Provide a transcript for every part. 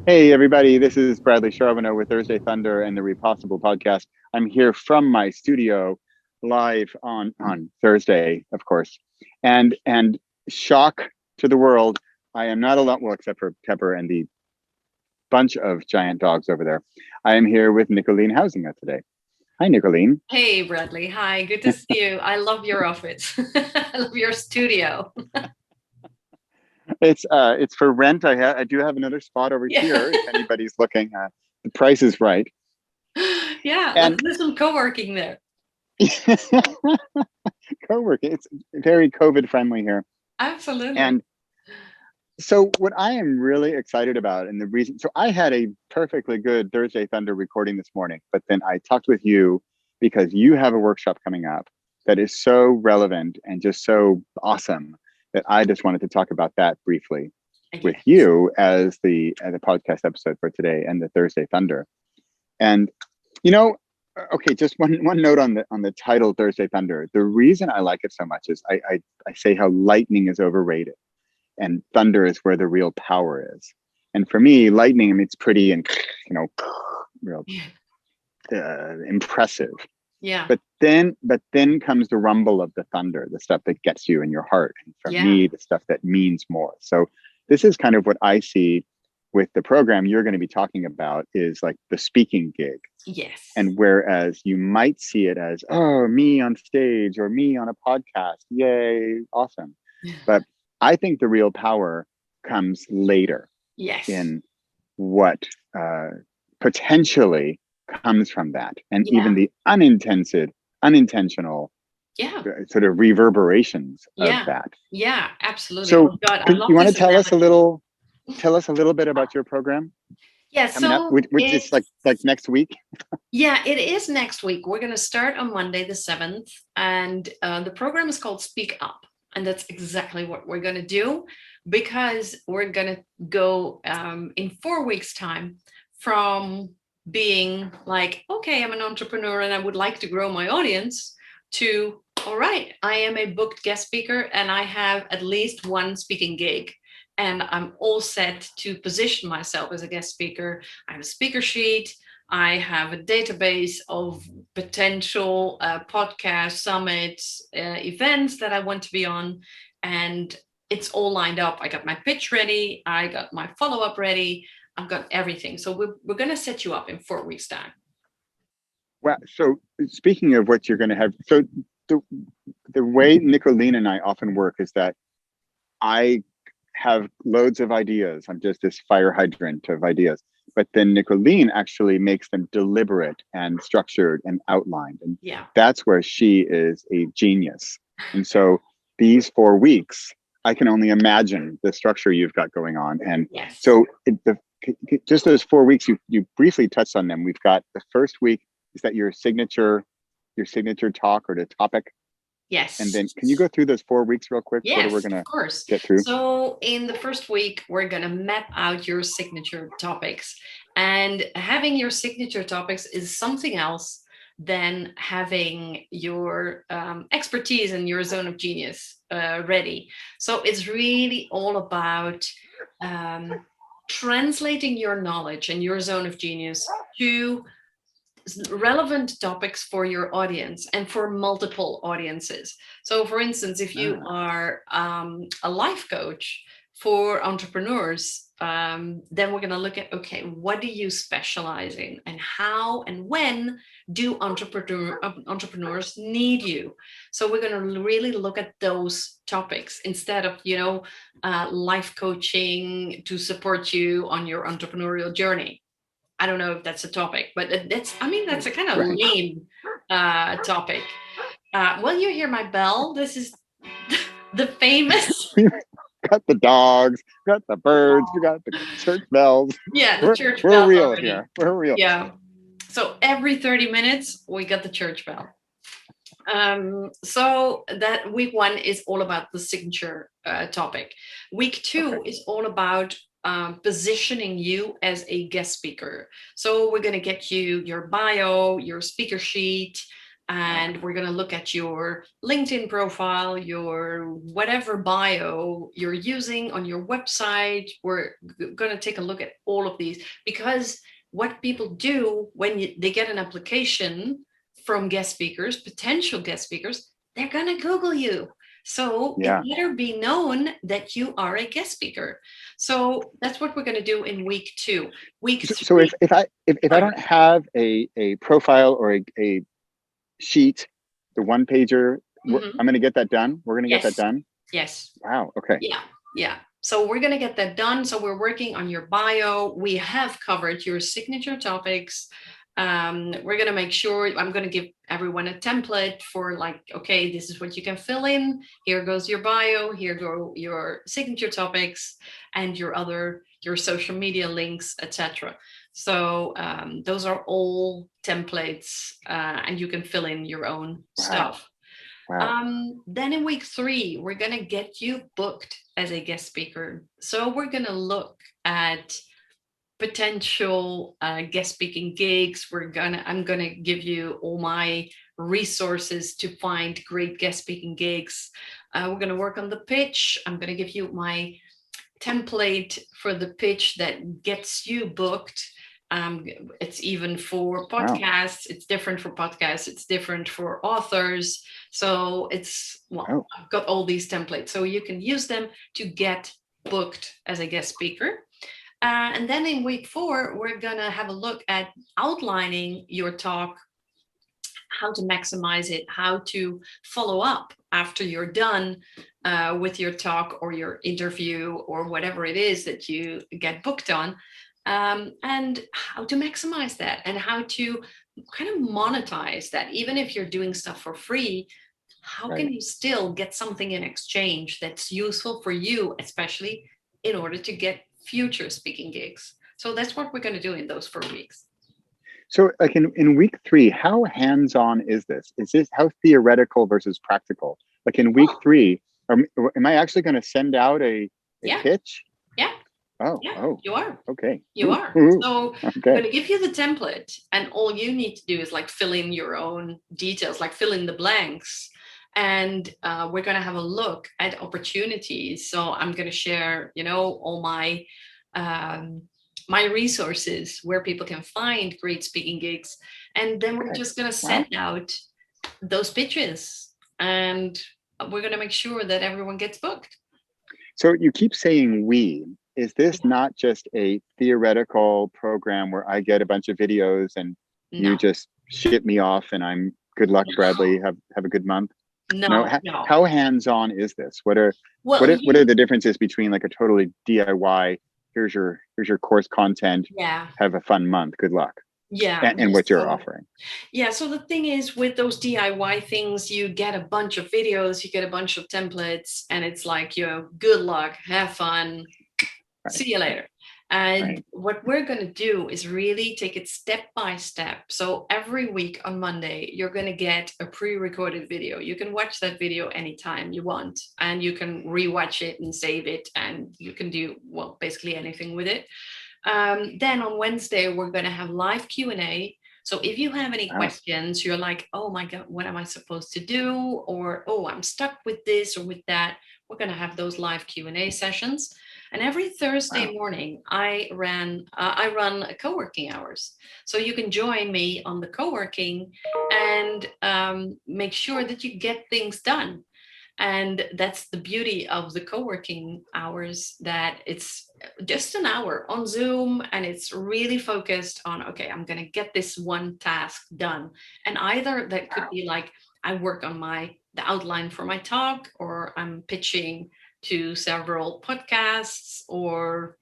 Hey, everybody, this is Bradley Charbonneau with Thursday Thunder and the Repossible podcast. I'm here from my studio live on Thursday, of course. And shock to the world, I am not alone, well, except for Pepper and the bunch of giant dogs over there. I am here with Nicoline Huizinga today. Hi, Nicoline. Hey, Bradley. Hi, good to see you. I love your office. I love your studio. It's for rent. I do have another spot over Yeah. here if anybody's looking. The price is right. Yeah, let's And do some co-working there. co-working, it's very COVID friendly here. Absolutely. And so what I am really excited about, and the reason, so I had a perfectly good Thursday Thunder recording this morning, but then I talked with you because you have a workshop coming up that is so relevant and just so awesome that I just wanted to talk about that briefly with Yes. you as the podcast episode for today and the Thursday Thunder. And you know, okay, just one note on the title Thursday Thunder. The reason I like it so much is I say how lightning is overrated and thunder is where the real power is. And for me, lightning, I mean, it's pretty and real Yeah. impressive. Yeah. But then comes the rumble of the thunder, the stuff that gets you in your heart. And for Yeah. me, the stuff that means more. So this is kind of what I see with the program you're going to be talking about is like the speaking gig. Yes. And whereas you might see it as, oh, me on stage or me on a podcast, yay, awesome. But I think the real power comes later Yes. in what uh, potentially comes from that, and even Yeah. the unintentional Yeah. sort of reverberations of Yeah. that. Yeah. Absolutely. So, Oh God, I could love you want to this analogy. tell us a little bit about your program Yeah. coming up, So which is like next week? yeah, it is next week. We're going to start on Monday, the 7th, and the program is called Speak Up. And that's exactly what we're going to do because we're going to go in 4 weeks' time from being like, okay, I'm an entrepreneur and I would like to grow my audience to, all right, I am a booked guest speaker and I have at least one speaking gig. And I'm all set to position myself as a guest speaker. I have a speaker sheet. I have a database of potential podcast summits, events that I want to be on, and it's all lined up. I got my pitch ready, I got my follow up ready, I've got everything. So we're going to set you up in 4 weeks' time. Well, so speaking of what you're going to have, so the the way Nicoline and I often work is that I have loads of ideas. I'm just this fire hydrant of ideas. But then Nicoline actually makes them deliberate and structured and outlined. And Yeah. that's where she is a genius. And so these 4 weeks, I can only imagine the structure you've got going on. And Yes. so just those 4 weeks, you briefly touched on them. We've got the first week is that your signature talk or the topic. And Yes. then can you go through those 4 weeks real quick? What are we Yes, going of to course. get through? So, in the first week, we're going to map out your signature topics. And having your signature topics is something else than having your expertise and your zone of genius ready. So, it's really all about um, translating your knowledge and your zone of genius to relevant topics for your audience and for multiple audiences. So, for instance, if you Ah, are a life coach for entrepreneurs, then we're going to look at okay, what do you specialize in, and how and when do entrepreneurs need you? So, we're going to really look at those topics instead of life coaching to support you on your entrepreneurial journey. I don't know if that's a topic, but I mean, that's a kind of right. lame topic. Well, you hear my bell. This is the famous, We got the dogs, we got the birds, we got the church bells. yeah, the church We're bell real already. here. We're real. Yeah. So every 30 minutes, we got the church bell. So that week one is all about the signature topic. Week Okay. two is all about positioning you as a guest speaker. So we're going to get you your bio, your speaker sheet, and we're going to look at your LinkedIn profile, your whatever bio you're using on your website. We're going to take a look at all of these, because what people do when they get an application from guest speakers, potential guest speakers, they're going to Google you. So it better be known that you are a guest speaker. So that's what we're going to do in week 2. So if I don't have a profile or a sheet, the one pager, I'm going to get that done. We're going to get that done. Yes. Wow. Okay. Yeah. So we're going to get that done. So we're working on your bio. We have covered your signature topics. We're going to make sure, I'm going to give everyone a template for like, okay, this is what you can fill in. Here goes your bio. Here go your signature topics and your social media links, etc. So those are all templates, and you can fill in your own stuff. Wow. Then in week 3, we're going to get you booked as a guest speaker. So we're going to look at potential guest speaking gigs. I'm going to give you all my resources to find great guest speaking gigs. We're going to work on the pitch. I'm going to give you my template for the pitch that gets you booked. It's even for podcasts. It's different for podcasts. It's different for authors. So I've got all these templates, so you can use them to get booked as a guest speaker. And then in week 4, we're going to have a look at outlining your talk, how to maximize it, how to follow up after you're done with your talk or your interview or whatever it is that you get booked on, and how to maximize that and how to kind of monetize that. Even if you're doing stuff for free, how can you still get something in exchange that's useful for you, especially in order to get future speaking gigs? So that's what we're going to do in those 4 weeks. So like in week 3, how hands-on is this? Is this how theoretical versus practical? Like in week 3, am I actually going to send out a pitch? Yeah. Oh, you are. Okay. You are. So I'm going to give you the template, and all you need to do is like fill in your own details, like fill in the blanks. And we're going to have a look at opportunities. So I'm going to share, all my my resources where people can find great speaking gigs. And then we're just going to send out those pitches, and we're going to make sure that everyone gets booked. So you keep saying we. Is this not just a theoretical program where I get a bunch of videos and you just ship me off and I'm good luck, Bradley, have a good month? No. How hands-on is this? What are the differences between like a totally DIY, here's your course content, have a fun month, good luck, and what you're offering? So the thing is, with those DIY things, you get a bunch of videos, you get a bunch of templates, and it's like, good luck, have fun, see you later. And what we're going to do is really take it step by step. So every week on Monday, you're going to get a pre-recorded video. You can watch that video anytime you want, and you can rewatch it and save it, and you can do, basically anything with it. Then on Wednesday, we're going to have live Q&A. So if you have any questions, you're like, oh my God, what am I supposed to do? Or, oh, I'm stuck with this or with that. We're going to have those live Q&A sessions. And every Thursday morning, I run co-working hours. So you can join me on the co-working and make sure that you get things done. And that's the beauty of the co-working hours, that it's just an hour on Zoom, and it's really focused on, okay, I'm going to get this one task done. And either that could be like, I work on the outline for my talk, or I'm pitching to several podcasts, or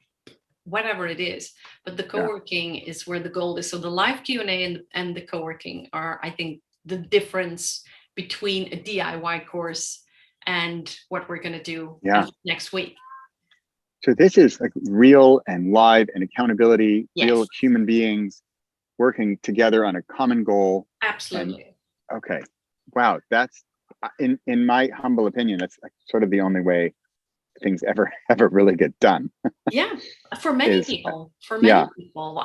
whatever it is. But the co-working is where the goal is. So the live Q&A and the co-working are, I think, the difference between a DIY course and what we're going to do next week. So this is like real and live and accountability, real human beings working together on a common goal. Absolutely. Okay. Wow. That's, in my humble opinion, that's like sort of the only way things ever really get done. For many people,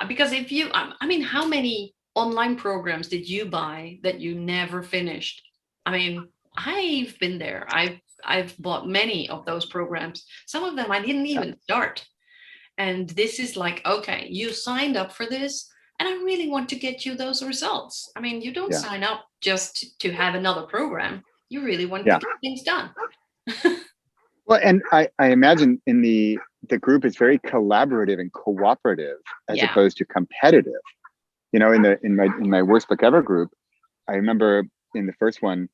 because if you, how many online programs did you buy that you never finished? I mean, I've been there. I've bought many of those programs. Some of them I didn't Yeah. even start. And this is like, okay, you signed up for this, and I really want to get you those results. I mean, you don't Yeah. sign up just to have another program. You really want to Yeah. get things done. Well, and I imagine in the group is very collaborative and cooperative as Yeah. opposed to competitive. You know, in my worst book ever group, I remember in the first one,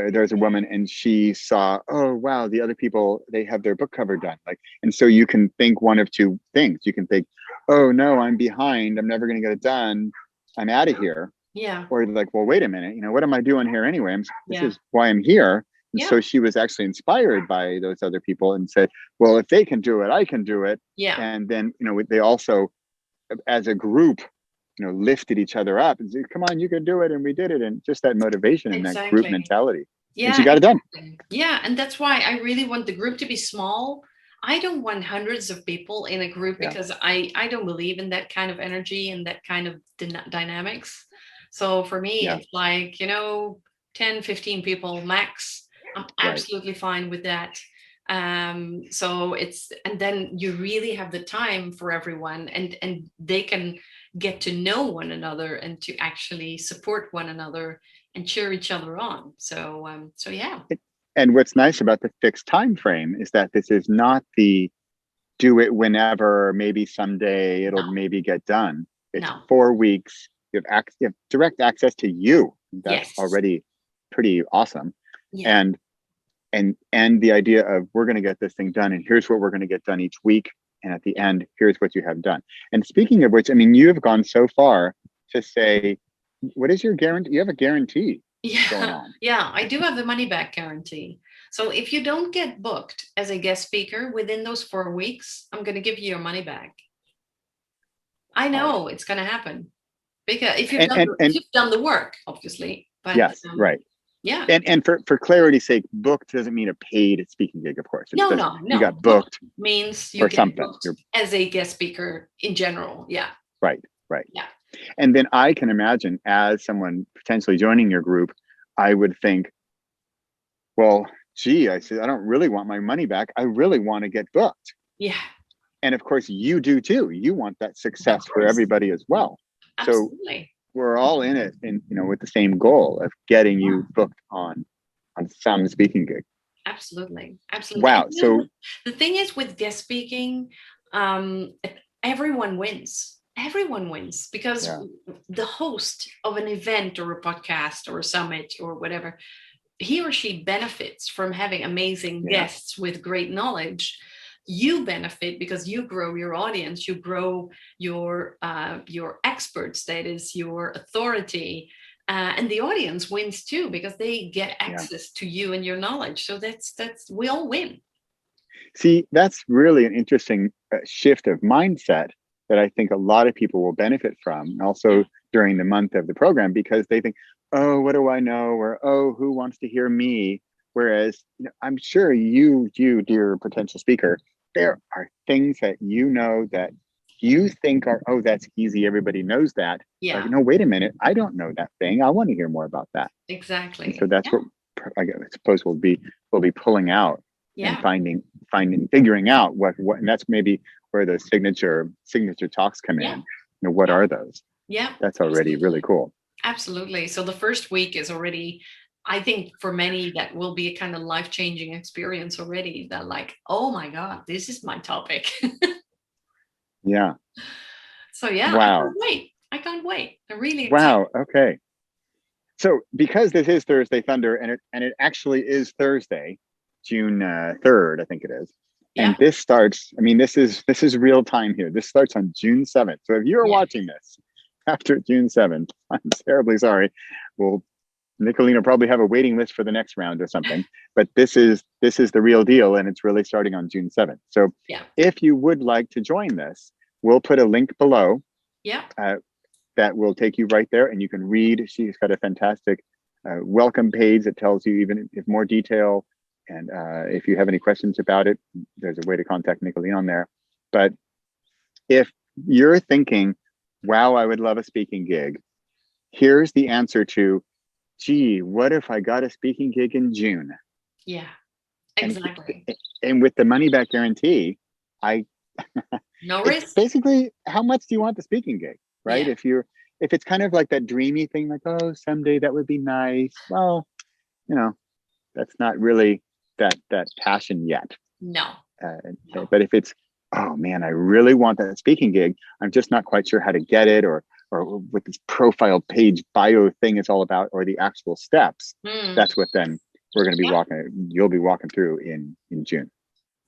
there's a woman and she saw, oh wow, the other people, they have their book cover done. Like, and so you can think one of two things. You can think, oh no, I'm behind, I'm never going to get it done, I'm out of here. Yeah. Or like, well, wait a minute, you know, what am I doing here anyway? This Yeah. is why I'm here. And Yeah. so she was actually inspired by those other people and said, well, if they can do it, I can do it. Yeah. And then, you know, they also, as a group, you know, lifted each other up and said, come on, you can do it. And we did it. And just that motivation and that group Exactly. mentality. And she Yeah. got it done. Exactly. Yeah. And that's why I really want the group to be small. I don't want hundreds of people in a group Yeah. because I don't believe in that kind of energy and that kind of dynamics. So for me, Yeah. it's like, 10, 15 people max. I'm Right. absolutely fine with that. So and then you really have the time for everyone, and they can get to know one another and to actually support one another and cheer each other on. So yeah. And what's nice about the fixed time frame is that this is not the do it whenever, maybe someday it'll No, maybe get done. It's no. 4 weeks. You have direct access to you. That's Yes. already pretty awesome. Yeah. And the idea of we're going to get this thing done, and here's what we're going to get done each week, and at the end, here's what you have done. And speaking of which, I mean, you have gone so far to say, what is your guarantee? You have a guarantee going Yeah. on. Yeah. I do have the money back guarantee. So if you don't get booked as a guest speaker within those 4 weeks, I'm going to give you your money back. I Wow. know it's going to happen because if you've And done and if and you've done the work, obviously. But yes, right. yeah. And for clarity's sake, booked doesn't mean a paid speaking gig, of course. It's No, just no, you no. got Booked booked means you for get something. booked You're as a guest speaker in general. Yeah. right, right. Yeah. And then I can imagine as someone potentially joining your group, I would think, well, gee, I said, I don't really want my money back. I really want to get booked. Yeah. And of course, you do too. You want that Of success for course. everybody as well. So Absolutely. we're all in it, and with the same goal of getting you booked on some speaking gig. Absolutely. Absolutely. Wow. And So the thing is with guest speaking, um, everyone wins. Everyone wins because yeah, the host of an event or a podcast or a summit or whatever, he or she benefits from having amazing yeah, guests with great knowledge. You benefit because you grow your audience, you grow your expert status, your authority, and the audience wins too because they get yeah. access to you and your knowledge. So that's we all win. See, that's really an interesting shift of mindset that I think a lot of people will benefit from also during the month of the program, because they think, oh, what do I know? Or, oh, who wants to hear me? Whereas I'm sure you, dear potential speaker, there are things that you know that you think are, oh, that's easy. Everybody knows that. Like, Yeah, no, wait a minute. I don't know that thing. I want to hear more about that. And so exactly. that's Yeah, what I suppose we'll be pulling out and yeah, figuring out what, and that's maybe where those signature talks come yeah, in. What yeah, are those? yeah. That's already really Absolutely. cool. Absolutely. So the first week is already, I think for many, that will be a kind of life-changing experience already. That like, oh my God, this is my topic. Yeah. So yeah, I Wow. can't wait. I can't wait. I'm really excited. Wow. Okay. So because this is Thursday Thunder, and it actually is Thursday, June 3rd, I think it is. Yeah, And this starts, I mean, this is real time here. This starts on June 7th. So if you're yeah, watching this after June 7th, I'm terribly sorry. Well, Nicoline will probably have a waiting list for the next round or something. But this is the real deal, and it's really starting on June 7th. So yeah, if you would like to join this, we'll put a link below yeah, that will take you right there, and you can read. She's got a fantastic welcome page that tells you even if more detail, and if you have any questions about it, there's a way to contact Nicoline on there. But if you're thinking, wow, I would love a speaking gig, here's the answer to, gee, what if I got a speaking gig in June? Yeah, And exactly. and with the money back guarantee, I No it's risk. basically, how much do you want the speaking gig, right? Yeah. If it's kind of like that dreamy thing, like, oh, someday that would be nice. Well, you know, that's not really that passion yet. No. No. But if it's, oh man, I really want that speaking gig, I'm just not quite sure how to get it, or what this profile page bio thing is all about, or the actual steps. Mm. That's what then we're going to be Yeah. walking. You'll be walking through in June.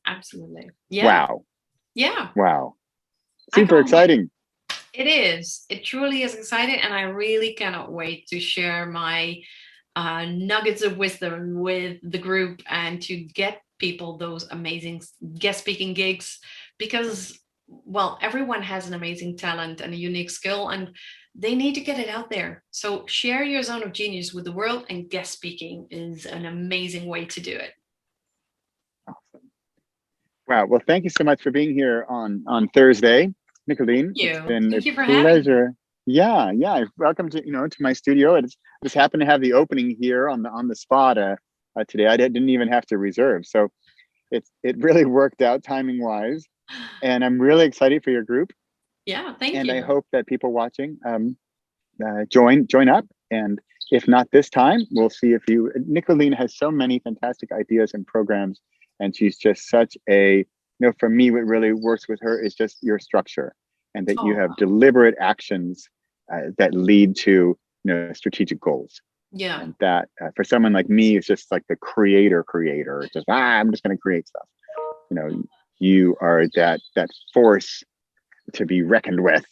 Absolutely. Yeah. Wow, Yeah. wow, I super can't wait. exciting. It is. It truly is exciting, and I really cannot wait to share my nuggets of wisdom with the group and to get people those amazing guest speaking gigs, because, well, everyone has an amazing talent and a unique skill, and they need to get it out there. So share your zone of genius with the world, and guest speaking is an amazing way to do it. Awesome. Wow. Well, thank you so much for being here on Thursday, Thank Nicoline. It's you. been a Thank you for having me. pleasure. Yeah, yeah. Welcome to to my studio. I just happened to have the opening here on the spot today. I didn't even have to reserve, so it really worked out timing wise. And I'm really excited for your group. Yeah, thank And I you. hope that people watching join up. And if not this time, we'll see if you. Nicoline has so many fantastic ideas and programs, and she's just such a. For me, what really works with her is just your structure, and that you Oh, have deliberate actions that lead to strategic goals. yeah. And that for someone like me, it's just like the creator. It's just I'm just going to create stuff. You are that force to be reckoned with,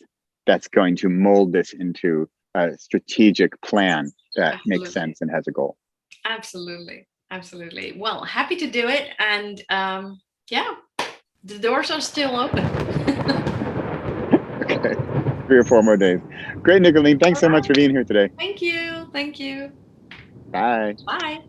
that's going to mold this into a strategic plan that makes Absolutely. sense and has a goal. Absolutely. Absolutely. Well, happy to do it. And yeah, the doors are still open. Okay, 3 or 4 more days. Great, Nicoline. Thanks All so much for right. being here today. Thank you. Thank you. Bye. Bye.